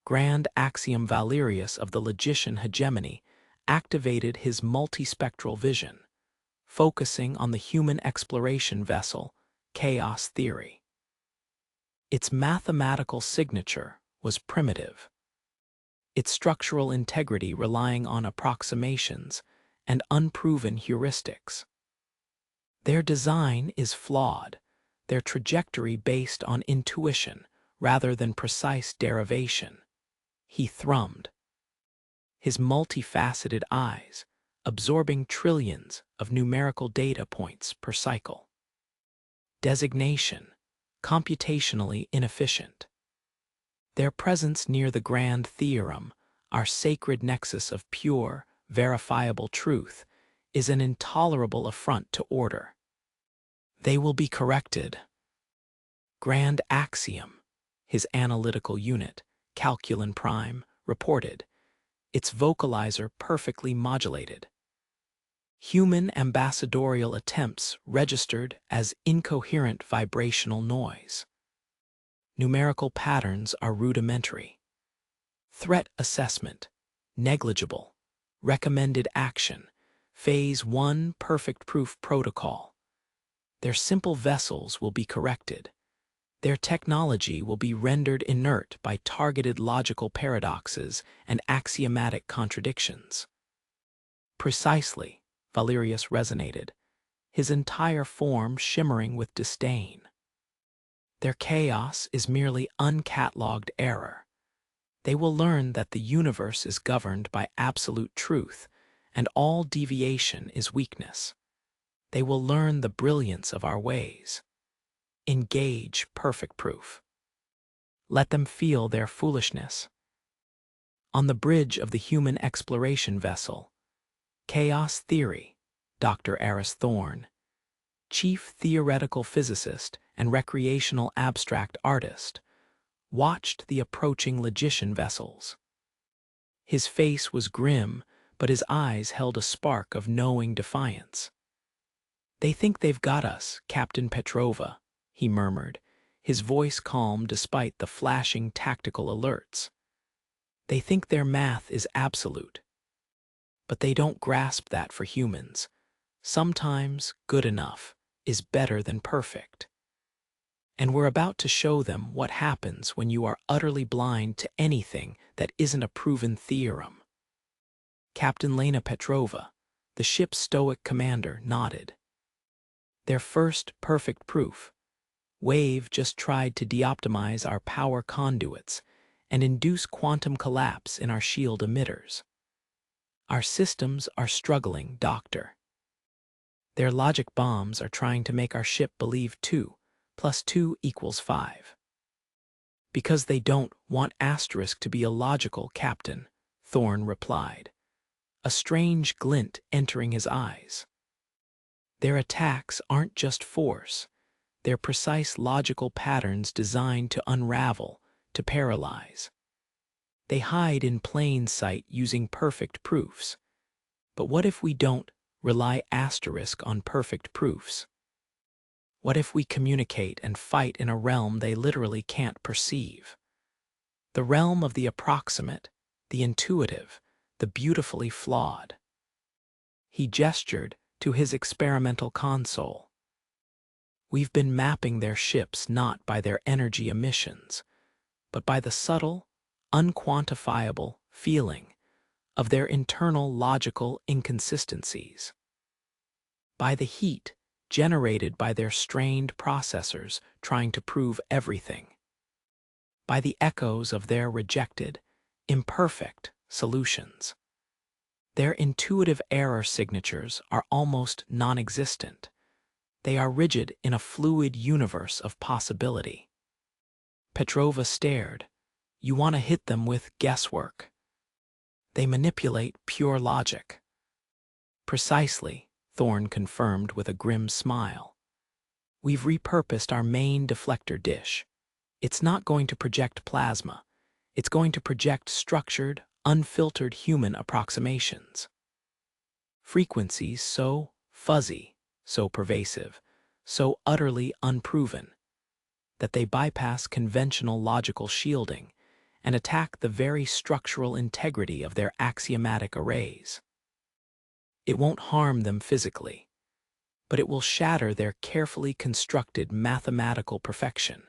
Grand Axiom Valerius of the Logician hegemony activated his multispectral vision, focusing on the human exploration vessel, chaos theory. Its mathematical signature was primitive, its structural integrity relying on approximations and unproven heuristics. Their design is flawed, their trajectory based on intuition rather than precise derivation. He thrummed, his multifaceted eyes absorbing trillions of numerical data points per cycle. Designation, computationally inefficient. Their presence near the grand theorem, our sacred nexus of pure, verifiable truth, is an intolerable affront to order. They will be corrected. Grand Axiom, his analytical unit, Calculin Prime, reported, its vocalizer perfectly modulated. Human ambassadorial attempts registered as incoherent vibrational noise. Numerical patterns are rudimentary. Threat assessment, negligible. Recommended action, Phase 1 perfect proof protocol. Their simple vessels will be corrected. Their technology will be rendered inert by targeted logical paradoxes and axiomatic contradictions. Precisely, Valerius resonated, his entire form shimmering with disdain. Their chaos is merely uncatalogued error. They will learn that the universe is governed by absolute truth, and all deviation is weakness. They will learn the brilliance of our ways. Engage perfect proof. Let them feel their foolishness. On the bridge of the human exploration vessel, Chaos Theory, Dr. Aris Thorne, chief theoretical physicist and recreational abstract artist, watched the approaching logician vessels. His face was grim, but his eyes held a spark of knowing defiance. "They think they've got us, Captain Petrova," he murmured, his voice calm despite the flashing tactical alerts. "They think their math is absolute. But they don't grasp that for humans. Sometimes good enough is better than perfect. And we're about to show them what happens when you are utterly blind to anything that isn't a proven theorem." Captain Lena Petrova, the ship's stoic commander, nodded. "Their first perfect proof. Wave just tried to deoptimize our power conduits and induce quantum collapse in our shield emitters. Our systems are struggling, Doctor. Their logic bombs are trying to make our ship believe 2 + 2 = 5. Because they don't want asterisk to be illogical, Captain," Thorne replied, a strange glint entering his eyes. "Their attacks aren't just force. They're precise logical patterns designed to unravel, to paralyze. They hide in plain sight using perfect proofs. But what if we don't rely asterisk on perfect proofs? What if we communicate and fight in a realm they literally can't perceive? The realm of the approximate, the intuitive, the beautifully flawed." He gestured to his experimental console. "We've been mapping their ships not by their energy emissions, but by the subtle, unquantifiable feeling of their internal logical inconsistencies. By the heat generated by their strained processors trying to prove everything. By the echoes of their rejected, imperfect solutions. Their intuitive error signatures are almost non-existent. They are rigid in a fluid universe of possibility." Petrova stared. "You want to hit them with guesswork. They manipulate pure logic." "Precisely," Thorne confirmed with a grim smile. "We've repurposed our main deflector dish. It's not going to project plasma. It's going to project structured, unfiltered human approximations. Frequencies so fuzzy, so pervasive, so utterly unproven, that they bypass conventional logical shielding and attack the very structural integrity of their axiomatic arrays. It won't harm them physically, but it will shatter their carefully constructed mathematical perfection.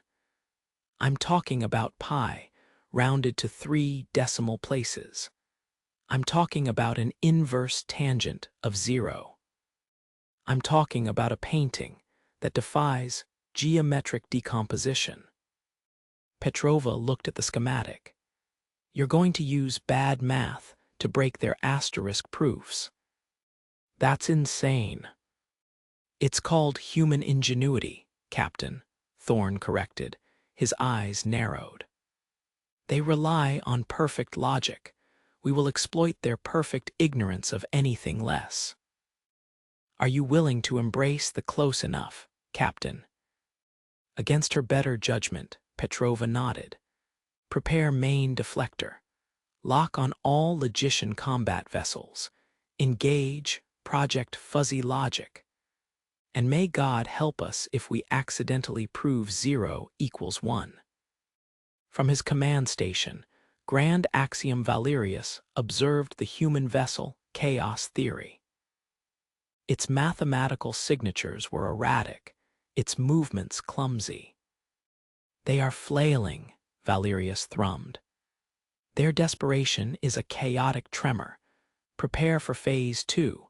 I'm talking about pi, rounded to 3 decimal places. I'm talking about an inverse tangent of 0. I'm talking about a painting that defies geometric decomposition. Petrova looked at the schematic. You're going to use bad math to break their asterisk proofs. That's insane. It's called human ingenuity, Captain, Thorne corrected, his eyes narrowed. They rely on perfect logic. We will exploit their perfect ignorance of anything less. Are you willing to embrace the close enough, Captain? Against her better judgment, Petrova nodded. Prepare main deflector. Lock on all logician combat vessels. Engage Project Fuzzy Logic. And may God help us if we accidentally prove 0 equals 1. From his command station, Grand Axiom Valerius observed the human vessel chaos theory. Its mathematical signatures were erratic, its movements clumsy. They are flailing, Valerius thrummed. Their desperation is a chaotic tremor. Prepare for Phase 2,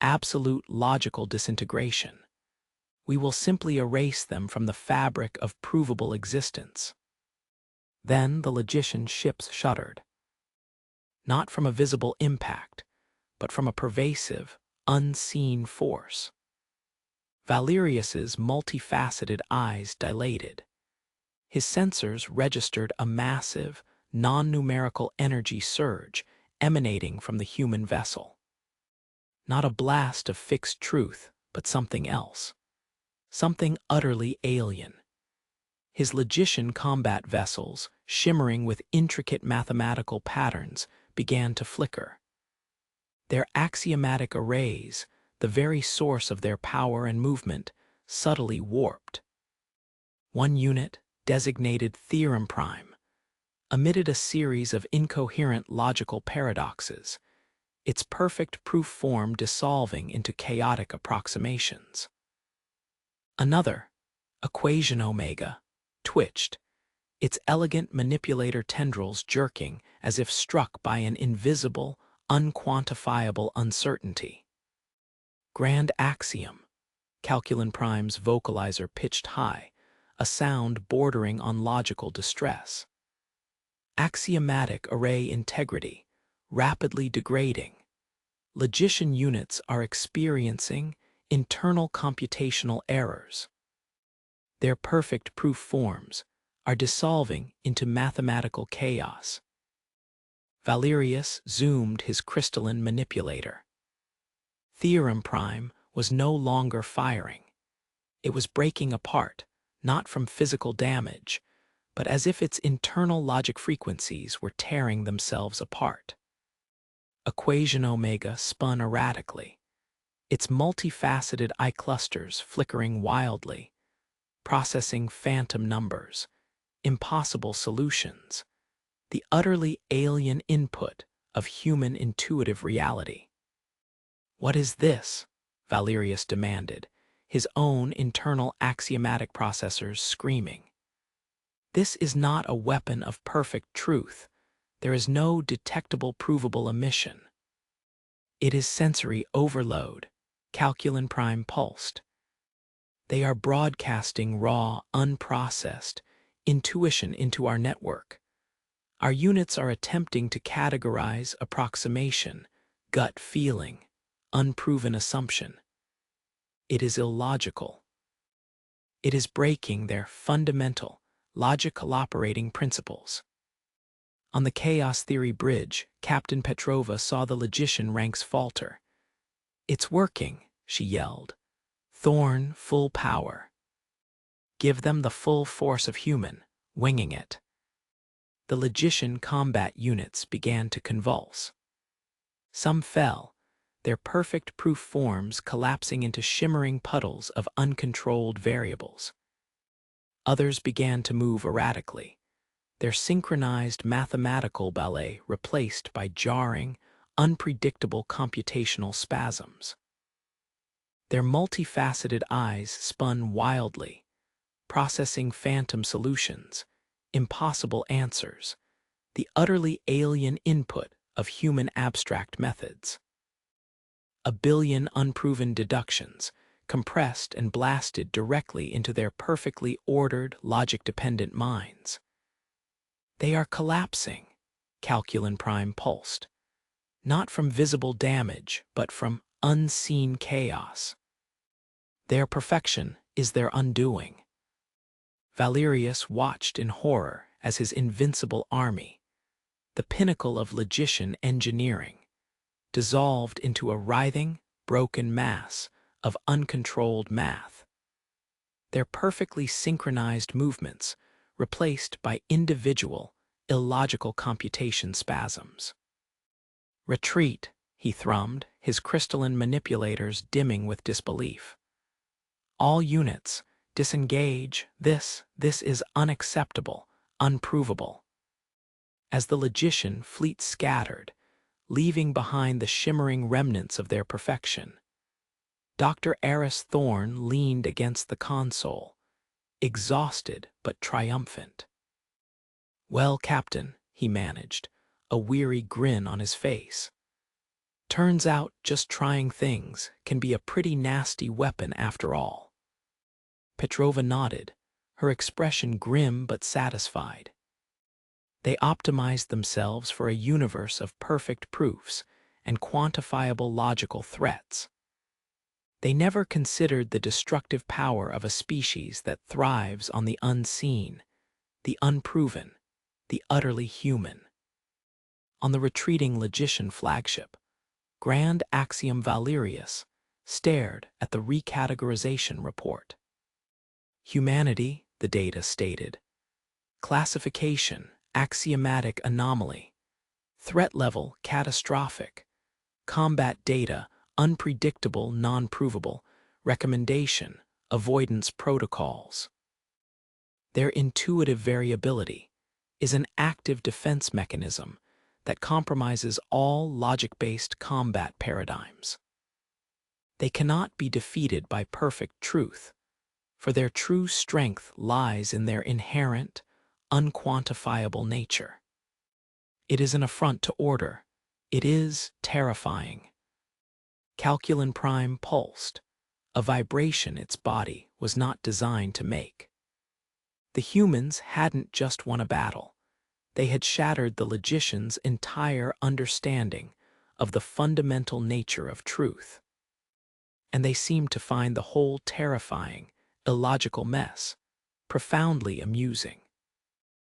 absolute logical disintegration. We will simply erase them from the fabric of provable existence. Then the logician ships shuddered. Not from a visible impact, but from a pervasive, unseen force. Valerius's multifaceted eyes dilated. His sensors registered a massive, non-numerical energy surge emanating from the human vessel. Not a blast of fixed truth, but something else. Something utterly alien. His logician combat vessels, shimmering with intricate mathematical patterns, began to flicker. Their axiomatic arrays, the very source of their power and movement, subtly warped. One unit, designated Theorem Prime, emitted a series of incoherent logical paradoxes, its perfect proof form dissolving into chaotic approximations. Another, Equation Omega, twitched, its elegant manipulator tendrils jerking as if struck by an invisible, unquantifiable uncertainty. Grand Axiom, Calculin Prime's vocalizer pitched high, a sound bordering on logical distress. Axiomatic array integrity, rapidly degrading. Logician units are experiencing internal computational errors. Their perfect proof forms are dissolving into mathematical chaos. Valerius zoomed his crystalline manipulator. Theorem Prime was no longer firing. It was breaking apart, not from physical damage, but as if its internal logic frequencies were tearing themselves apart. Equation Omega spun erratically, its multifaceted eye clusters flickering wildly, processing phantom numbers, impossible solutions, the utterly alien input of human intuitive reality. What is this? Valerius demanded, his own internal axiomatic processors screaming. This is not a weapon of perfect truth. There is no detectable provable emission. It is sensory overload, Calculin Prime pulsed. They are broadcasting raw, unprocessed intuition into our network. Our units are attempting to categorize approximation, gut feeling, unproven assumption. It is illogical. It is breaking their fundamental, logical operating principles. On the chaos theory bridge, Captain Petrova saw the logician ranks falter. It's working, she yelled. Thorne, full power. Give them the full force of human, winging it. The logician combat units began to convulse. Some fell, their perfect proof forms collapsing into shimmering puddles of uncontrolled variables. Others began to move erratically, their synchronized mathematical ballet replaced by jarring, unpredictable computational spasms. Their multifaceted eyes spun wildly, processing phantom solutions, impossible answers, the utterly alien input of human abstract methods. A billion unproven deductions, compressed and blasted directly into their perfectly ordered, logic-dependent minds. They are collapsing, Calculin Prime pulsed, not from visible damage, but from unseen chaos. Their perfection is their undoing. Valerius watched in horror as his invincible army, the pinnacle of logician engineering, dissolved into a writhing, broken mass of uncontrolled math. Their perfectly synchronized movements replaced by individual, illogical computation spasms. "Retreat," he thrummed, his crystalline manipulators dimming with disbelief. "All units, disengage. This is unacceptable, unprovable." As the logician fleet scattered, leaving behind the shimmering remnants of their perfection, Dr. Eris Thorne leaned against the console, exhausted but triumphant. "Well, Captain," he managed, a weary grin on his face. "Turns out just trying things can be a pretty nasty weapon after all." Petrova nodded, her expression grim but satisfied. They optimized themselves for a universe of perfect proofs and quantifiable logical threats. They never considered the destructive power of a species that thrives on the unseen, the unproven, the utterly human. On the retreating logician flagship, Grand Axiom Valerius stared at the recategorization report. Humanity, the data stated. Classification, axiomatic anomaly. Threat level, catastrophic. Combat data, unpredictable, non-provable. Recommendation, avoidance protocols. Their intuitive variability is an active defense mechanism that compromises all logic-based combat paradigms. They cannot be defeated by perfect truth, for their true strength lies in their inherent, unquantifiable nature. It is an affront to order. It is terrifying. Calculin Prime pulsed, a vibration its body was not designed to make. The humans hadn't just won a battle. They had shattered the logician's entire understanding of the fundamental nature of truth. And they seemed to find the whole terrifying, illogical mess profoundly amusing.